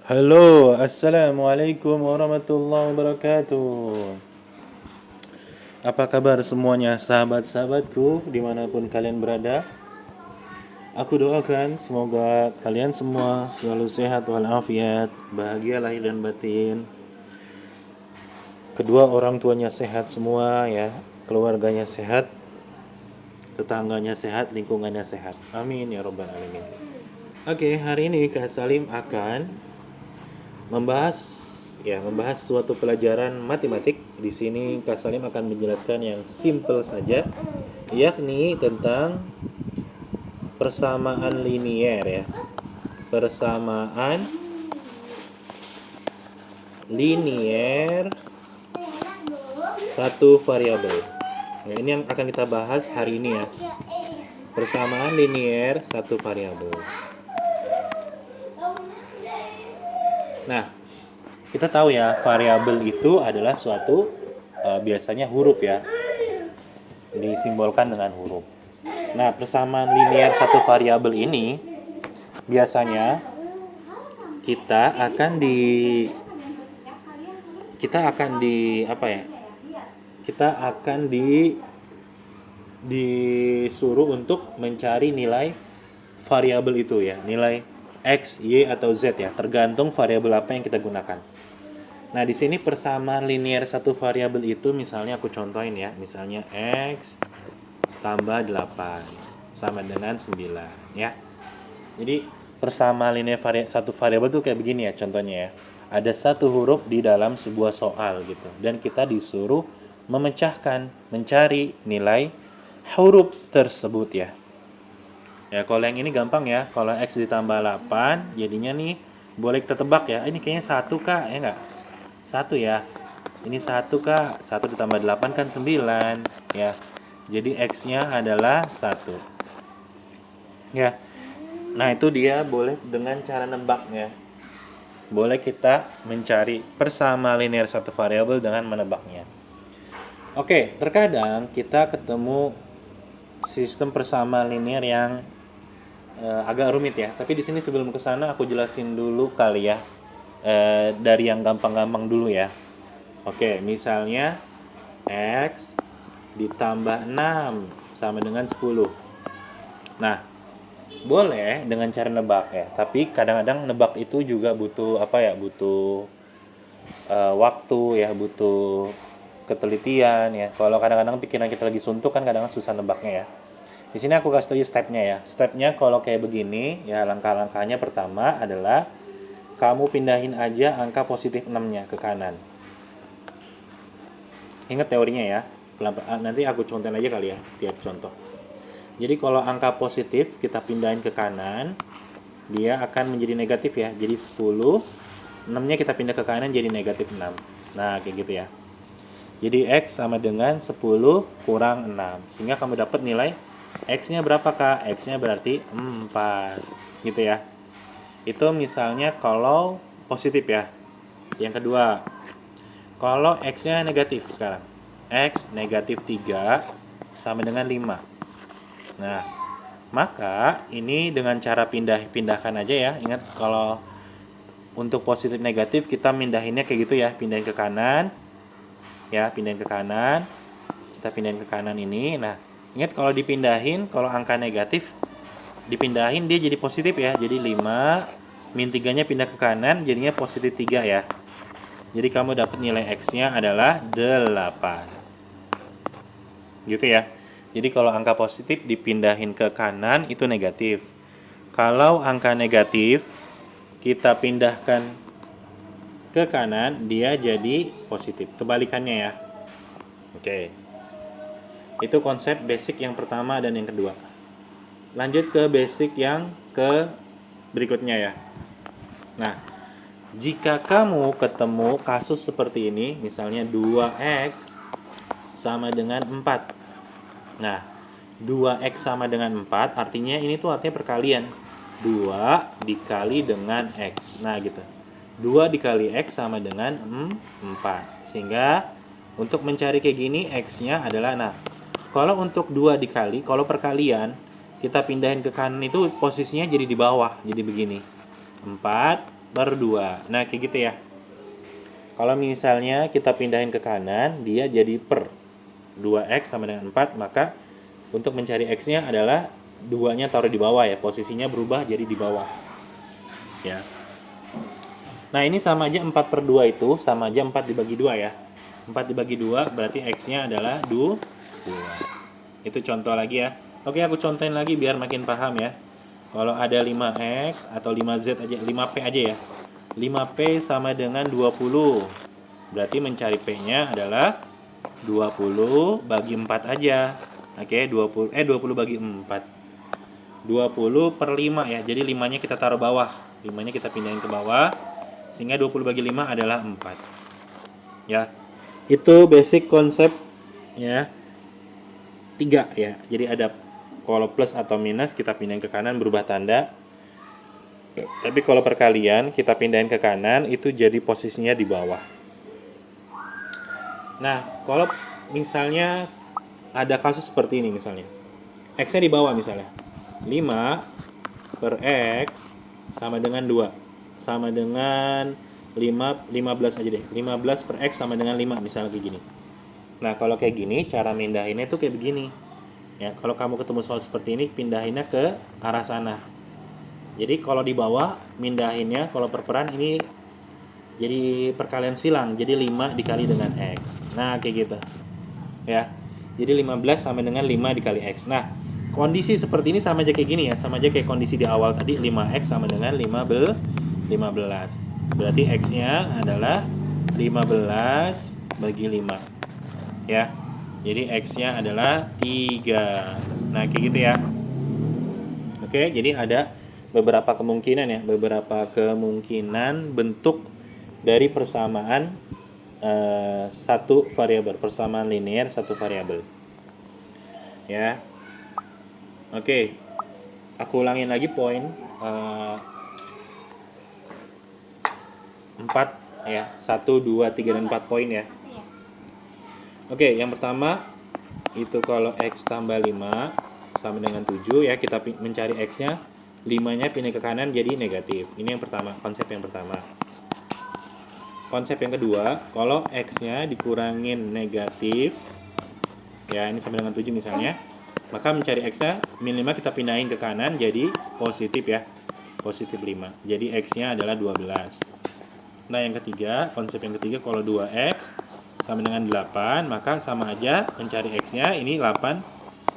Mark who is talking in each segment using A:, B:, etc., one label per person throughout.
A: Halo, assalamualaikum warahmatullahi wabarakatuh. Apa kabar semuanya, sahabat-sahabatku, dimanapun kalian berada? Aku doakan semoga kalian semua selalu sehat walafiat, bahagia lahir dan batin. Kedua orang tuanya sehat semua ya, keluarganya sehat, tetangganya sehat, lingkungannya sehat. Amin ya robbal alamin. Oke, hari ini Kak Salim akan membahas membahas suatu pelajaran matematik. Di sini Kak Salim akan menjelaskan yang simple saja, yakni tentang persamaan linier ya. Persamaan linier satu variabel. Nah, ini yang akan kita bahas hari ini ya. Persamaan linier satu variabel. Nah, kita tahu ya, variabel itu adalah suatu biasanya huruf ya, disimbolkan dengan huruf. Nah, persamaan linier satu variabel ini biasanya kita akan di kita akan di apa ya? Kita akan disuruh untuk mencari nilai variabel itu ya, nilai x, y atau z ya, tergantung variabel apa yang kita gunakan. Nah, di sini persamaan linier satu variabel itu misalnya aku contohin ya, misalnya x tambah 8 sama dengan 9 ya. Jadi persamaan linier satu variabel itu kayak begini ya contohnya ya. Ada satu huruf di dalam sebuah soal gitu, dan kita disuruh memecahkan, mencari nilai huruf tersebut ya. Ya, kalau yang ini gampang ya. Kalau x ditambah 8, jadinya nih boleh kita tebak ya. Ini kayaknya 1 Kak, ya enggak? 1 ya. Ini 1 Kak. 1 ditambah 8 kan 9 ya. Jadi x-nya adalah 1. Ya. Nah, itu dia boleh dengan cara nebaknya. Boleh kita mencari persamaan linier satu variabel dengan menebaknya. Oke, terkadang kita ketemu sistem persamaan linier yang agak rumit ya. Tapi di sini sebelum ke sana aku jelasin dulu kali ya. Dari yang gampang-gampang dulu ya. Oke, misalnya x ditambah 6 sama dengan 10. Nah, boleh dengan cara nebak ya. Tapi kadang-kadang nebak itu juga butuh apa ya? Butuh waktu ya, butuh ketelitian ya. Kalau kadang-kadang pikiran kita lagi suntuk kan kadang-kadang susah nebaknya ya. Di sini aku kasih tahu stepnya ya. Stepnya kalau kayak begini ya, langkah-langkahnya pertama adalah kamu pindahin aja angka positif 6-nya ke kanan. Ingat teorinya ya. Nanti aku contohin aja kali ya tiap contoh. Jadi kalau angka positif kita pindahin ke kanan, dia akan menjadi negatif ya. Jadi 10, 6-nya kita pindah ke kanan jadi negatif 6. Nah, kayak gitu ya. Jadi x sama dengan 10 kurang 6. Sehingga kamu dapat nilai x-nya berapa Kak? X-nya berarti 4. Gitu ya. Itu misalnya kalau positif ya. Yang kedua, kalau x-nya negatif sekarang. X negatif 3 sama dengan 5. Nah, maka ini dengan cara pindahkan aja ya. Ingat kalau untuk positif negatif kita pindahinnya kayak gitu ya. Pindahin ke kanan. Ya, pindahin ke kanan. Kita pindahin ke kanan ini. Nah, ingat kalau dipindahin, kalau angka negatif dipindahin dia jadi positif ya. Jadi 5 min 3-nya pindah ke kanan jadinya positif 3 ya. Jadi kamu dapat nilai x-nya adalah 8. Gitu ya. Jadi kalau angka positif dipindahin ke kanan itu negatif. Kalau angka negatif kita pindahkan ke kanan dia jadi positif. Kebalikannya ya. Oke. Itu konsep basic yang pertama dan yang kedua. Lanjut ke basic yang ke berikutnya ya. Nah, jika kamu ketemu kasus seperti ini, misalnya 2x sama dengan 4. Nah, 2x sama dengan 4 artinya ini tuh artinya perkalian. 2 dikali dengan x. Nah, gitu. 2 dikali x sama dengan 4. Sehingga untuk mencari kayak gini x-nya adalah, nah, kalau untuk 2 dikali, kalau perkalian kita pindahin ke kanan itu posisinya jadi di bawah. Jadi begini. 4 per 2. Nah, kayak gitu ya. Kalau misalnya kita pindahin ke kanan, dia jadi per 2x sama dengan 4, maka untuk mencari x-nya adalah 2-nya taruh di bawah ya, posisinya berubah jadi di bawah. Ya. Nah, ini sama aja 4 per 2 itu, sama aja 4 dibagi 2 ya. 4 dibagi 2 berarti x-nya adalah 2. Itu contoh lagi ya. Oke, aku contohin lagi biar makin paham ya. Kalau ada 5x atau 5z aja, 5p aja ya. 5p sama dengan 20. Berarti mencari p-nya adalah 20 bagi 4 aja. Oke, 20 bagi 4. 20 per 5 ya. Jadi 5-nya kita taruh bawah. 5-nya kita pindahin ke bawah. Sehingga 20 bagi 5 adalah 4. Ya. Itu basic konsep ya. 3 ya. Jadi ada kalau plus atau minus kita pindahin ke kanan berubah tanda. Tapi kalau perkalian kita pindahin ke kanan itu jadi posisinya di bawah. Nah, kalau misalnya ada kasus seperti ini misalnya. X-nya di bawah misalnya. 5 per X sama dengan 2. Sama dengan 15 aja deh. 15 per X sama dengan 5 misalnya kayak gini. Nah, kalau kayak gini cara mindahinnya tuh kayak begini. Ya, kalau kamu ketemu soal seperti ini pindahinnya ke arah sana. Jadi kalau di bawah mindahinnya kalau perperan ini jadi perkalian silang, jadi 5 dikali dengan X. Nah, kayak gitu. Ya. Jadi 15 sama dengan 5 dikali X. Nah, kondisi seperti ini sama aja kayak gini ya. Sama aja kayak kondisi di awal tadi 5X sama dengan 15. Berarti X-nya adalah 15 bagi 5. Ya. Jadi X-nya adalah 3. Nah, kayak gitu ya. Oke, jadi ada beberapa kemungkinan ya, beberapa kemungkinan bentuk dari persamaan satu variabel, persamaan linear satu variabel. Ya. Oke. Aku ulangin lagi poin 4 ya. 1 2 3 dan 4 poin ya. Oke, yang pertama itu kalau X tambah 5 sama dengan 7 ya, kita mencari X-nya, 5-nya pindah ke kanan jadi negatif. Ini yang pertama, konsep yang pertama. Konsep yang kedua, kalau X-nya dikurangin negatif, ya ini sama dengan 7 misalnya, maka mencari X-nya, min 5 kita pindahin ke kanan jadi positif ya, positif 5. Jadi X-nya adalah 12. Nah, yang ketiga, konsep yang ketiga, kalau 2X sama dengan 8, maka sama aja mencari X-nya, ini 8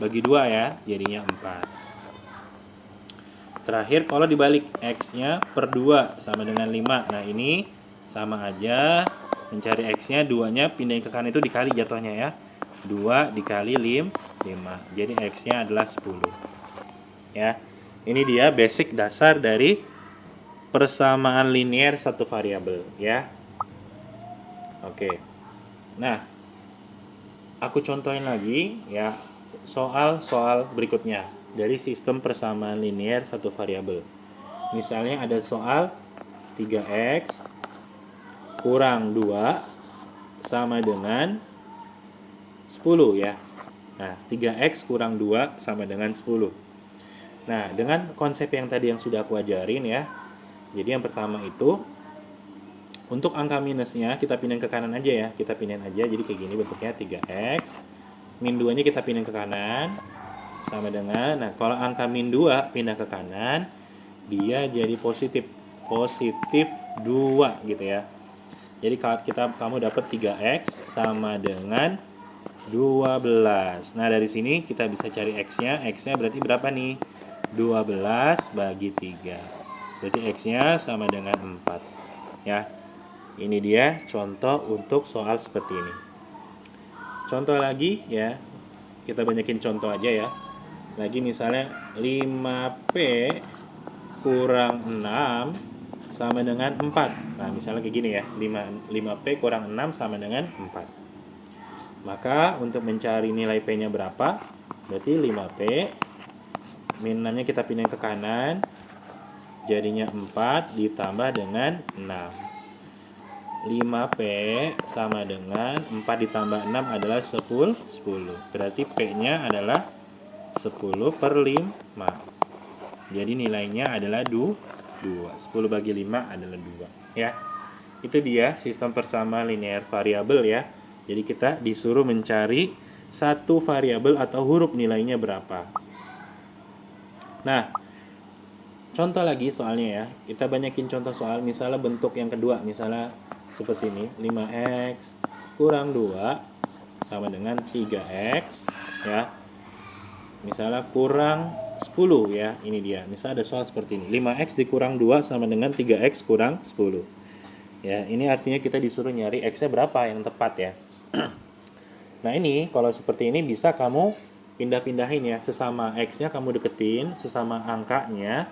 A: bagi 2 ya, jadinya 4. Terakhir, kalau dibalik X-nya per 2 sama dengan 5. Nah, ini sama aja mencari X-nya, 2-nya pindahin ke kanan itu dikali jatuhnya ya. 2 dikali 5. Jadi X-nya adalah 10. Ya. Ini dia basic dasar dari persamaan linear satu variabel ya. Oke. Nah, aku contohin lagi ya soal-soal berikutnya dari sistem persamaan linear satu variabel. Misalnya ada soal 3x kurang 2 sama dengan 10 ya. Nah, 3x kurang 2 sama dengan 10. Nah, dengan konsep yang tadi yang sudah aku ajarin ya. Jadi yang pertama itu untuk angka minusnya kita pindahin ke kanan aja ya. Kita pindahin aja jadi kayak gini bentuknya 3x. Min 2-nya kita pindahin ke kanan sama dengan, nah kalau angka min 2 pindah ke kanan dia jadi positif 2 gitu ya. Jadi kamu dapat 3x sama dengan 12. Nah, dari sini kita bisa cari x-nya. X-nya berarti berapa nih? 12 bagi 3. Berarti x-nya sama dengan 4. Ya. Ini dia contoh untuk soal seperti ini. Contoh lagi ya. Kita banyakin contoh aja ya. Lagi misalnya 5p kurang 6 sama dengan 4. Nah, misalnya kayak gini ya. 5p kurang 6 sama dengan 4. Maka untuk mencari nilai P-nya berapa? Berarti 5P min 6-nya kita pindah ke kanan. Jadinya 4 ditambah dengan 6. 5P sama dengan 4 ditambah 6 adalah 10. Berarti P-nya adalah 10 per 5. Jadi nilainya adalah 12. 2. 10 bagi 5 adalah 2. Ya. Itu dia sistem persama linear variabel ya. Jadi kita disuruh mencari satu variabel atau huruf nilainya berapa. Nah, contoh lagi soalnya ya. Kita banyakin contoh soal misalnya bentuk yang kedua. Misalnya seperti ini. 5x kurang 2 sama dengan 3x ya. Misalnya kurang 10 ya. Ini dia. Misalnya ada soal seperti ini. 5x dikurang 2 sama dengan 3x kurang 10. Ya, ini artinya kita disuruh nyari x-nya berapa yang tepat ya. Nah, ini kalau seperti ini bisa kamu pindah-pindahin ya. Sesama x-nya kamu deketin, sesama angkanya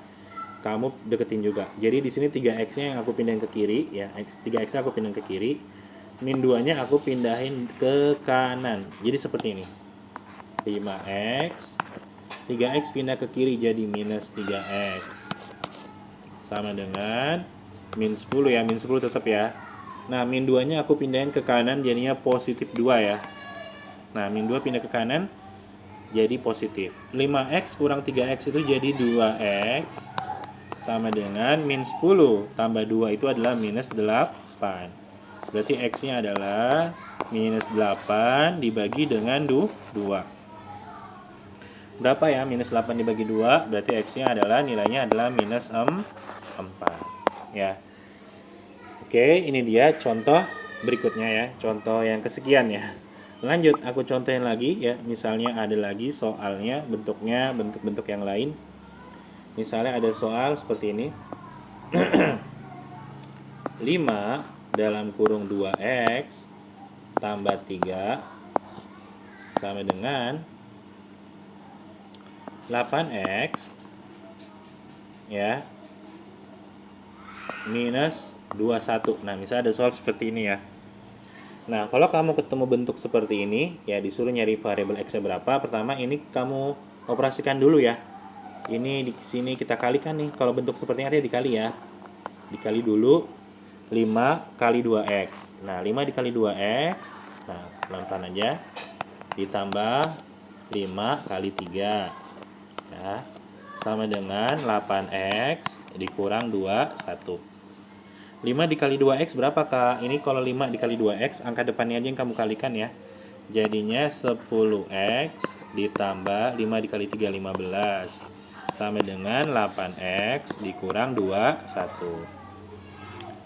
A: kamu deketin juga. Jadi di sini 3x-nya yang aku pindahin ke kiri ya. 3x-nya aku pindahin ke kiri. Min 2-nya aku pindahin ke kanan. Jadi seperti ini. 5x 3x pindah ke kiri jadi minus 3x. Sama dengan min 10 ya. Min 10 tetap ya. Nah, min 2-nya aku pindahin ke kanan jadinya positif 2 ya. Nah, min 2 pindah ke kanan jadi positif. 5x kurang 3x itu jadi 2x sama dengan min 10 tambah 2 itu adalah minus 8. Berarti x-nya adalah minus 8 dibagi dengan 2. Berapa ya minus 8 dibagi 2? Berarti x-nya adalah nilainya adalah minus 4 ya. Oke, ini dia contoh berikutnya ya. Contoh yang kesekian ya. Lanjut, aku contohin lagi ya. Misalnya ada lagi soalnya bentuknya bentuk-bentuk yang lain. Misalnya ada soal seperti ini. 5 dalam kurung 2x tambah 3 sama dengan 8x ya minus 21. Nah, misalnya ada soal seperti ini ya. Nah, kalau kamu ketemu bentuk seperti ini, ya disuruh nyari variabel x-nya berapa. Pertama, ini kamu operasikan dulu ya. Ini di sini kita kalikan nih. Kalau bentuk seperti ini artinya dikali ya. Dikali dulu 5 kali 2x. Nah, 5 dikali 2x. Nah, pelan-pelan aja. Ditambah 5 kali 3. Ya. Sama dengan 8x dikurang 21. 5 dikali 2x berapa Kak? Ini kalau 5 dikali 2x, angka depannya aja yang kamu kalikan ya. Jadinya 10x ditambah 5 dikali 3, 15. Sama dengan 8x dikurang 21.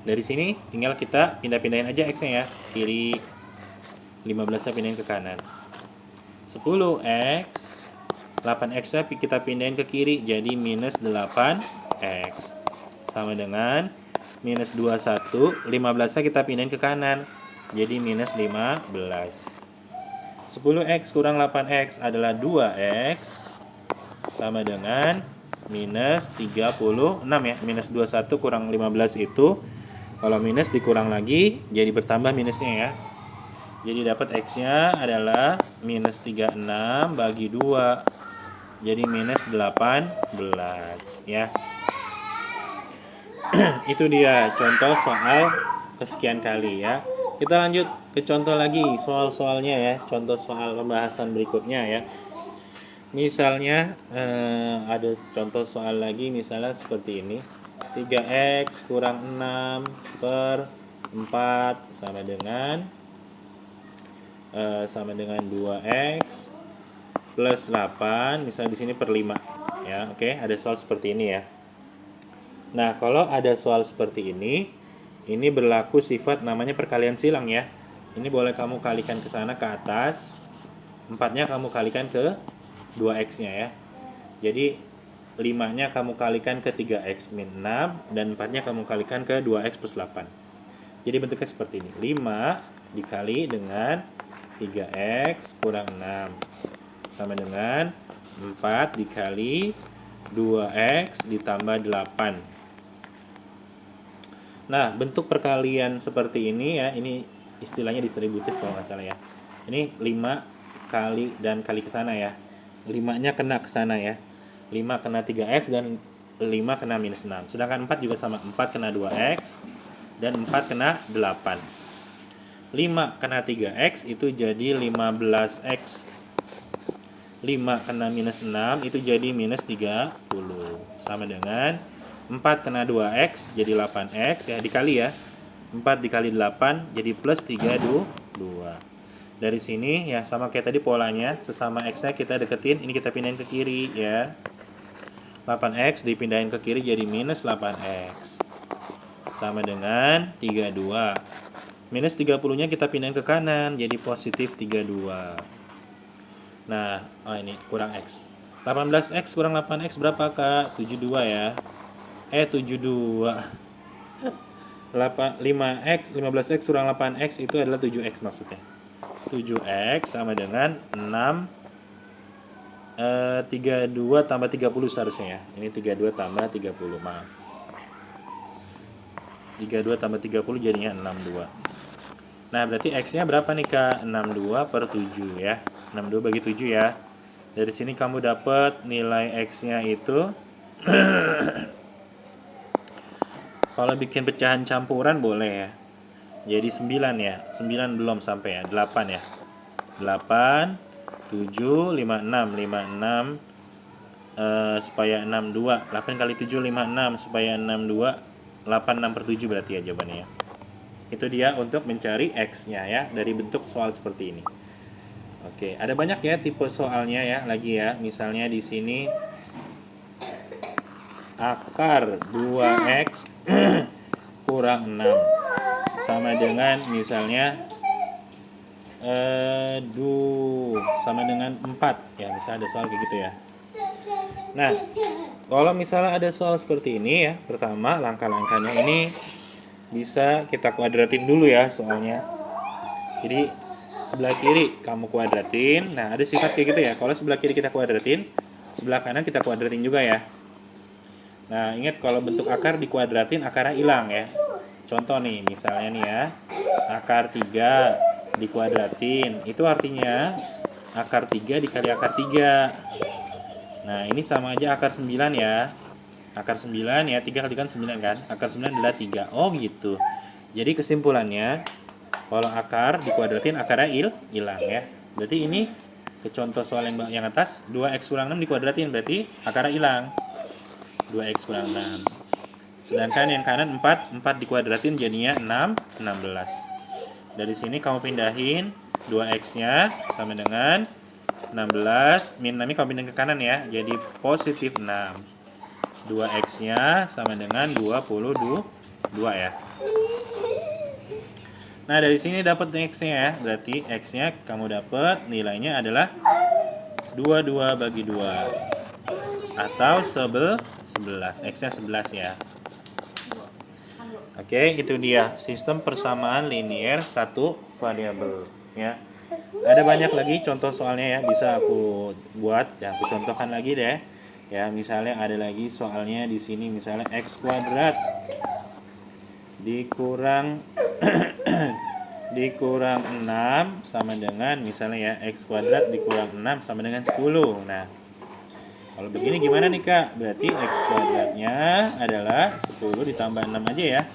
A: Dari sini tinggal kita pindah-pindahin aja x-nya ya. Kiri 15-nya pindahin ke kanan. 10x 8x-nya kita pindahin ke kiri jadi minus 8x. Sama dengan minus 21, 15-nya kita pindahin ke kanan jadi minus 15. 10x kurang 8x adalah 2x sama dengan minus 36 ya. Minus 21 kurang 15 itu kalau minus dikurang lagi jadi bertambah minusnya ya. Jadi dapat x-nya adalah minus 36 bagi 2 jadi minus 18 ya. Itu dia contoh soal kesekian kali ya. Kita lanjut ke contoh lagi soal-soalnya ya. Contoh soal pembahasan berikutnya ya. Misalnya ada contoh soal lagi misalnya seperti ini. 3x kurang 6 per 4 sama dengan 2x plus 8. Misalnya di sini per 5 ya. Oke, ada soal seperti ini ya. Nah, kalau ada soal seperti ini berlaku sifat namanya perkalian silang ya. Ini boleh kamu kalikan ke sana ke atas. 4-nya kamu kalikan ke 2x-nya ya. Jadi 5-nya kamu kalikan ke 3x min 6 dan 4-nya kamu kalikan ke 2x plus 8. Jadi bentuknya seperti ini. 5 dikali dengan 3x kurang 6 sama dengan 4 dikali 2x ditambah 8. Nah, bentuk perkalian seperti ini ya, ini istilahnya distributif kalau nggak salah ya. Ini 5 kali dan kali ke sana ya. 5-nya kena ke sana ya. 5 kena 3x dan 5 kena minus 6. Sedangkan 4 juga sama. 4 kena 2x dan 4 kena 8. 5 kena 3x itu jadi 15x. 5 kena minus 6 itu jadi minus 30. Sama dengan 4 kena 2x jadi 8x ya, dikali ya. 4 dikali 8 jadi plus 32. Dari sini ya sama kayak tadi polanya, sesama x-nya kita deketin, ini kita pindahin ke kiri ya. 8x dipindahin ke kiri jadi minus 8x. Sama dengan 32. Minus 30-nya kita pindahin ke kanan jadi positif 32. Nah, ini kurang x. 18x kurang 8x berapa, Kak? 72 ya. 72. 5x, 15x kurang 8x itu adalah 7x maksudnya. 7x sama dengan 6 32 tambah 30 seharusnya ya. Ini 32 tambah 30, maaf. 32 tambah 30 jadinya 62. Nah, berarti x-nya berapa nih, Kak? 62 per 7 ya. 62 bagi 7 ya. Dari sini kamu dapat nilai x-nya itu kalau bikin pecahan campuran boleh ya. Jadi 9 ya. 9 belum sampai ya. 8 ya. 8 7 5 6 supaya 62. 8 kali 7 56 supaya 62. 86 per 7 berarti ya jawabannya ya. Itu dia untuk mencari x-nya ya dari bentuk soal seperti ini. Oke, ada banyak ya tipe soalnya ya lagi ya. Misalnya di sini akar 2x kurang 6 sama dengan misalnya sama dengan 4 ya, misalnya ada soal kayak gitu ya. Nah, kalau misalnya ada soal seperti ini ya, pertama langkah-langkahnya ini bisa kita kuadratin dulu ya soalnya. Jadi sebelah kiri kamu kuadratin. Nah, ada sifat kayak gitu ya. Kalau sebelah kiri kita kuadratin, sebelah kanan kita kuadratin juga ya. Nah, ingat kalau bentuk akar dikuadratin, akarnya hilang ya. Contoh nih, misalnya nih ya, akar 3 dikuadratin. Itu artinya akar 3 dikali akar 3. Nah, ini sama aja akar 9 ya. Akar 9 ya, 3 kali kan 9 kan. Akar 9 adalah 3. Oh gitu. Jadi kesimpulannya, kalau akar dikuadratin, akarnya hilang ya. Berarti ini ke contoh soal yang atas, 2x kurang 6 dikuadratin, berarti akarnya hilang. 2x kurang 6. Sedangkan yang kanan 4 dikuadratin jadinya 16. Dari sini kamu pindahin 2x-nya sama dengan 16, min 6 kamu pindahin ke kanan ya, jadi positif 6. 2x-nya sama dengan 22 ya. Nah, dari sini dapat x-nya ya, berarti x-nya kamu dapat nilainya adalah 22 bagi 2 atau 11. X-nya 11 ya. Oke, itu dia sistem persamaan linear satu variabel ya. Ada banyak lagi contoh soalnya ya, bisa aku buat ya, aku contohkan lagi deh. Ya, misalnya ada lagi soalnya di sini misalnya x kuadrat dikurang dikurang 6 sama dengan misalnya ya x kuadrat dikurang 6 sama dengan 10. Nah, kalau begini gimana nih, Kak? Berarti x kuadratnya adalah 10 ditambah 6 aja ya.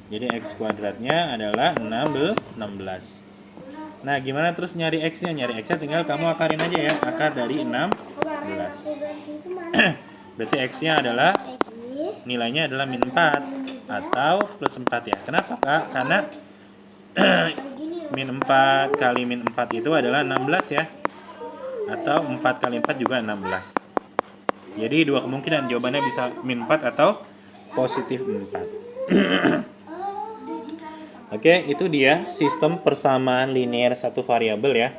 A: Jadi x kuadratnya adalah 16. Nah, gimana terus nyari x-nya? Nyari x-nya tinggal kamu akarin aja ya. Akar dari 16. Berarti x-nya adalah nilainya adalah min 4 atau plus 4 ya. Kenapa, Kak? Karena min 4 kali min 4 itu adalah 16 ya. Atau 4 kali 4 juga 16. Jadi dua kemungkinan jawabannya bisa min 4 atau positif 4. Oke, itu dia sistem persamaan linear satu variabel ya.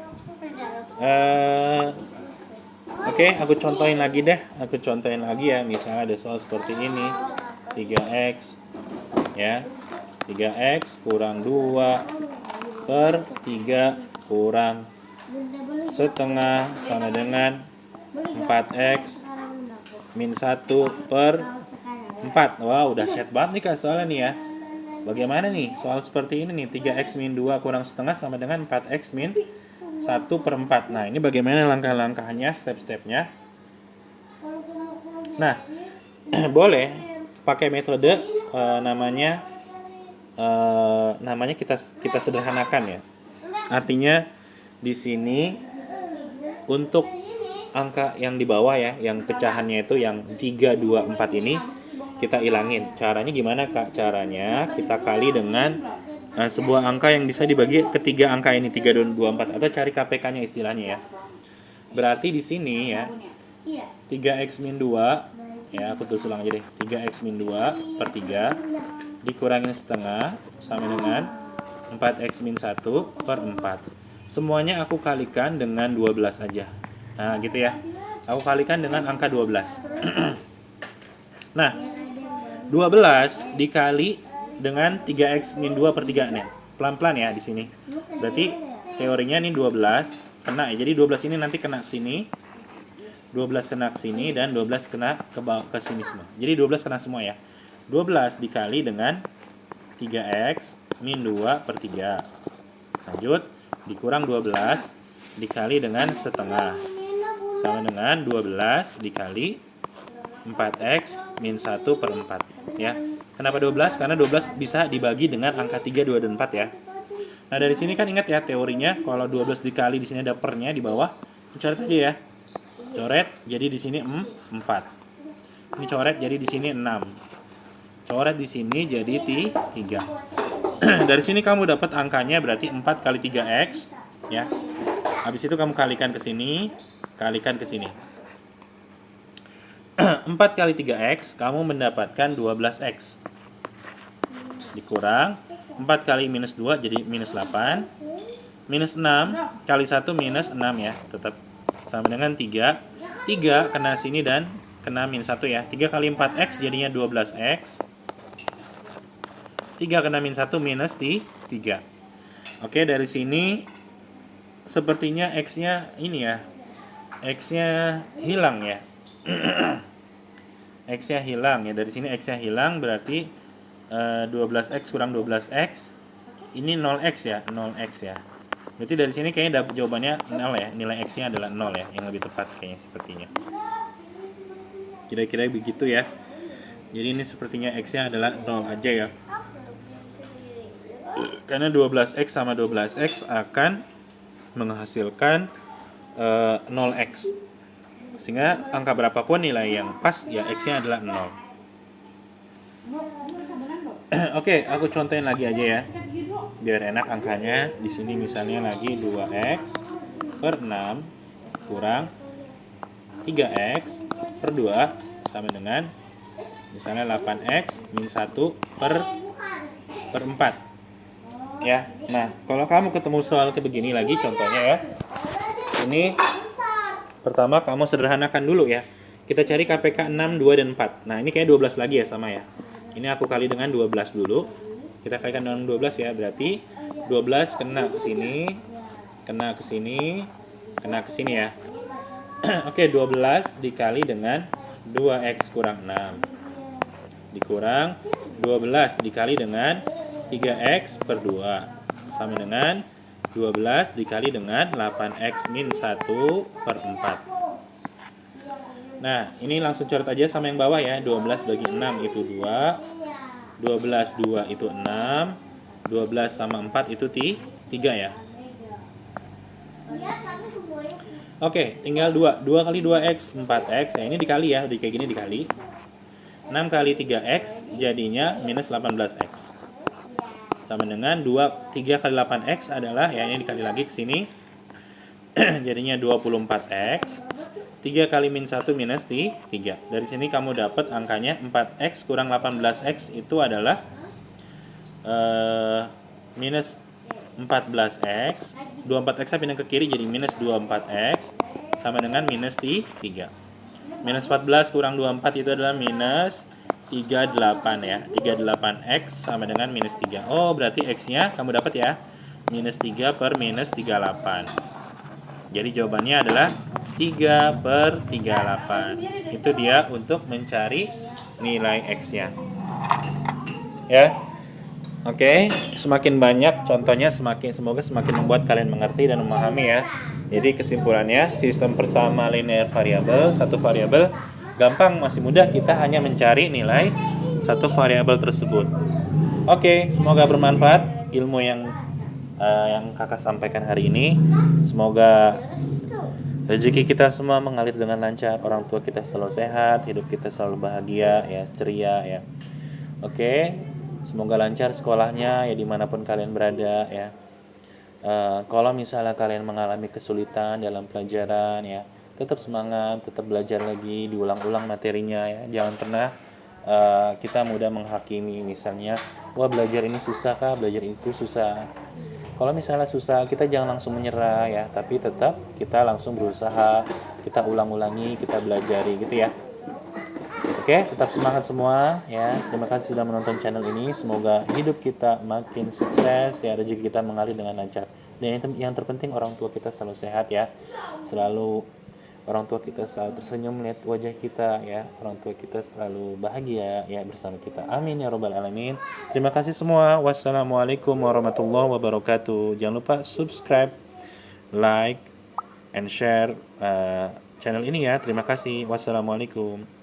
A: Oke, aku contohin lagi deh. Aku contohin lagi ya. Misalnya ada soal seperti ini. 3x ya. 3x kurang 2 per 3 kurang setengah sama dengan 4x min 1 per 4. Wah, udah set banget nih, Kak, soalnya nih ya. Bagaimana nih soal seperti ini nih, 3x min 2 kurang setengah sama dengan 4x min 1 per 4. Nah, ini bagaimana langkah-langkahnya, step-stepnya. Nah, boleh pakai metode namanya kita sederhanakan ya. Artinya di sini untuk angka yang di bawah ya, yang pecahannya itu yang 3, 2, 4 ini, kita ilangin. Caranya gimana Kak? Caranya kita kali dengan sebuah angka yang bisa dibagi ketiga angka ini 3, 2, 4 atau cari KPK-nya istilahnya ya. Berarti di sini ya 3x min 2 ya, aku tulis ulang aja deh. 3x min 2 per 3 dikurangin setengah sama dengan 4x min 1 per 4. Semuanya aku kalikan dengan 12 aja. Nah gitu ya. Aku kalikan dengan angka 12. Nah 12 dikali dengan 3x min 2 per 3 nih. Pelan-pelan ya di sini. Berarti teorinya ini 12 kena ya. Jadi 12 ini nanti kena ke sini. 12 kena ke sini dan 12 kena ke sini semua. Jadi 12 kena semua ya. 12 dikali dengan 3x min 2 per 3. Lanjut, dikurang 12 dikali dengan setengah. Sama dengan 12 dikali 4x min 1 per 4 ya. Kenapa 12? Karena 12 bisa dibagi dengan angka 3, 2, dan 4 ya. Nah dari sini kan ingat ya teorinya, kalau 12 dikali di sini ada pernya di bawah, coret aja ya. Coret jadi di sini 4. Ini coret jadi di sini 6. Coret di sini jadi 3. Dari sini kamu dapat angkanya berarti 4 kali 3x ya. Habis itu kamu kalikan ke sini, kalikan ke sini. 4 kali 3x, kamu mendapatkan 12x. Dikurang 4 kali minus 2 jadi minus 8. Minus 6 kali 1 minus 6 ya, tetap sama dengan 3. 3 kena sini dan kena minus 1 ya. 3 kali 4x jadinya 12x. 3 kena minus 1 minus 3. Oke, dari sini sepertinya x-nya ini ya. X-nya hilang ya. X-nya hilang ya. Dari sini X-nya hilang berarti 12x kurang 12x. Ini 0x ya, 0x ya. Berarti dari sini kayaknya jawabannya 0 ya. Nilai X-nya adalah 0 ya, yang lebih tepat kayaknya sepertinya. Kira-kira begitu ya. Jadi ini sepertinya X-nya adalah 0 aja ya. Karena 12x sama 12x akan menghasilkan 0x. Sehingga angka berapapun nilai yang pas ya x-nya adalah 0. Oke, aku contohin lagi aja ya. Biar enak angkanya. Di sini misalnya lagi 2x per 6 kurang 3x per 2 sama dengan misalnya 8x min 1 per 4. Ya. Nah, kalau kamu ketemu soal kayak begini lagi contohnya ya. Ini pertama kamu sederhanakan dulu ya. Kita cari KPK 6, 2, dan 4. Nah ini kayak 12 lagi ya sama ya. Ini aku kali dengan 12 dulu. Kita kalikan dengan 12 ya. Berarti 12 kena ke sini, kena ke sini, kena ke sini ya. Oke, 12 dikali dengan 2x kurang 6. Dikurang 12 dikali dengan 3x per 2. Sama dengan 12 dikali dengan 8x min 1 per 4. Nah, ini langsung coret aja sama yang bawah ya. 12 bagi 6 itu 2. 12 2 itu 6. 12 sama 4 itu 3 ya. Oke, tinggal 2. 2 kali 2x 4x. Ya, ini dikali ya. Udah kayak gini dikali. 6 kali 3x jadinya minus 18x. Sama dengan 3 kali 8x adalah, ya ini dikali lagi ke sini. Jadinya 24x. 3 kali min 1 minus 3. Dari sini kamu dapat angkanya 4x kurang 18x itu adalah minus 14x. 24x pindah ke kiri jadi minus 24x. Sama dengan minus 3. Minus 14 kurang 24 itu adalah minus 38 ya. 38x sama dengan minus 3. Oh, berarti x-nya kamu dapat ya. Minus 3 per minus 38. Jadi jawabannya adalah 3 per 38. Itu dia untuk mencari nilai x-nya. Ya. Oke, semakin banyak contohnya semoga semakin membuat kalian mengerti dan memahami ya. Jadi kesimpulannya, sistem persama linear variabel, satu variabel gampang, masih mudah, kita hanya mencari nilai satu variabel tersebut. Oke, semoga bermanfaat ilmu yang kakak sampaikan hari ini. Semoga Rezeki kita semua mengalir dengan lancar, orang tua kita selalu sehat, hidup kita selalu bahagia, ya, ceria, ya. Oke, semoga lancar sekolahnya, ya dimanapun kalian berada, ya. Kalau misalnya kalian mengalami kesulitan dalam pelajaran, ya, tetap semangat, tetap belajar lagi, diulang-ulang materinya, ya. Jangan pernah kita mudah menghakimi, misalnya, wah belajar ini susah kah, belajar itu susah. Kalau misalnya susah, kita jangan langsung menyerah, ya, tapi tetap kita langsung berusaha, kita ulang-ulangi, kita belajari gitu ya. Oke, tetap semangat semua ya. Terima kasih sudah menonton channel ini. Semoga hidup kita makin sukses ya, rezeki kita mengalir dengan lancar. Dan yang terpenting orang tua kita selalu sehat ya. Selalu orang tua kita selalu tersenyum melihat wajah kita ya. Orang tua kita selalu bahagia ya bersama kita. Amin ya robbal alamin. Terima kasih semua. Wassalamualaikum warahmatullahi wabarakatuh. Jangan lupa subscribe, like, and share channel ini ya. Terima kasih. Wassalamualaikum.